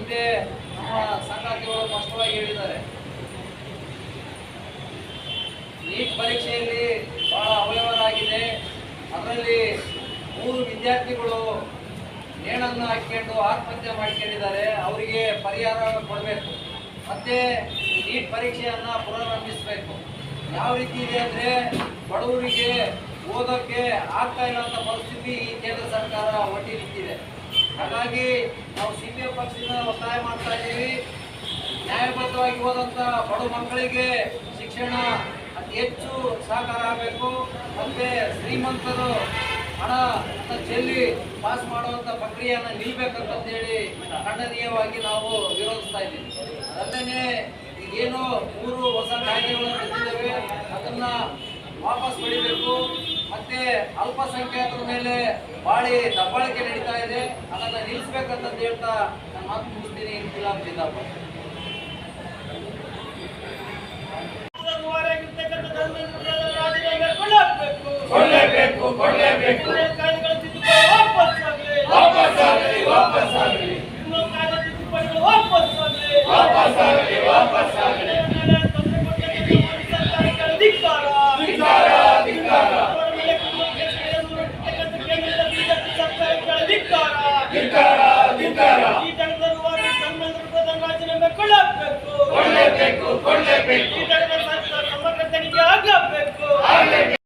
ಹಿಂದೆ ನಮ್ಮ ಸಂಗಾತಿಗಳು ಸ್ಪಷ್ಟವಾಗಿ ಹೇಳಿದ್ದಾರೆ. ನೀಟ್ ಪರೀಕ್ಷೆಯಲ್ಲಿ ಬಹಳ ಅವ್ಯವಹಾರ ಅದರಲ್ಲಿ 3 ವಿದ್ಯಾರ್ಥಿಗಳು ನೇಣನ್ನು ಹಾಕಿಕೊಂಡು ಆತ್ಮಹತ್ಯೆ ಮಾಡಿಕೊಂಡಿದ್ದಾರೆ. ಅವರಿಗೆ ಪರಿಹಾರ ಕೊಡಬೇಕು. ಮತ್ತೆ ನೀಟ್ ಪರೀಕ್ಷೆಯನ್ನು ಪುನರಾರಂಭಿಸಬೇಕು. ಯಾವ ರೀತಿ ಇದೆ ಅಂದರೆ ಬಡವರಿಗೆ ಓದೋಕ್ಕೆ ಆಗ್ತಾ ಇಲ್ಲ ಅಂತ ಪರಿಸ್ಥಿತಿ ಈ ಕೇಂದ್ರ ಸರ್ಕಾರ ಒಡ್ಡಿ ನಿಂತಿದೆ. ಹಾಗಾಗಿ ನಾವು CPF ಪಕ್ಷದಿಂದ ಒತ್ತಾಯ ಮಾಡ್ತಾ ಇದ್ದೀವಿ. ನ್ಯಾಯಬದ್ಧವಾಗಿ ಹೋದಂಥ ಬಡ ಮಕ್ಕಳಿಗೆ ಶಿಕ್ಷಣ ಅತಿ ಹೆಚ್ಚು ಸಹಕಾರ ಆಗಬೇಕು. ಮತ್ತು ಶ್ರೀಮಂತರು ಹಣ ಚೆಲ್ಲಿ ಪಾಸ್ ಮಾಡುವಂಥ ಪ್ರಕ್ರಿಯೆಯನ್ನು ನಿಲ್ಲಬೇಕಂತೇಳಿ ಖಂಡನೀಯವಾಗಿ ನಾವು ವಿರೋಧಿಸ್ತಾ ಇದ್ದೀವಿ. ಅದನ್ನೇ ಏನು 3 ಹೊಸ ಕಾಯ್ದೆಗಳನ್ನು ತಂದಿದ್ದೇವೆ ಅದನ್ನು ವಾಪಸ್ ಪಡಿಬೇಕು. ಮತ್ತೆ ಅಲ್ಪಸಂಖ್ಯಾತರ ಮೇಲೆ ಭಾಳಿ ದಬ್ಬಾಳಿಕೆ ನಡೀತಾ ಇದೆ, ಅದನ್ನು ನಿಲ್ಲಿಸಬೇಕಂತ ಹೇಳ್ತಾ ನಾನು ಮಾತು ಮುಗಿಸ್ತೀನಿ. ಇನ್ಕಿಲಾಬ್ ಜಿಂದಾಬಾದ್. ಸಮಗ್ರ ತನಿಖೆ ಆಗಬೇಕು.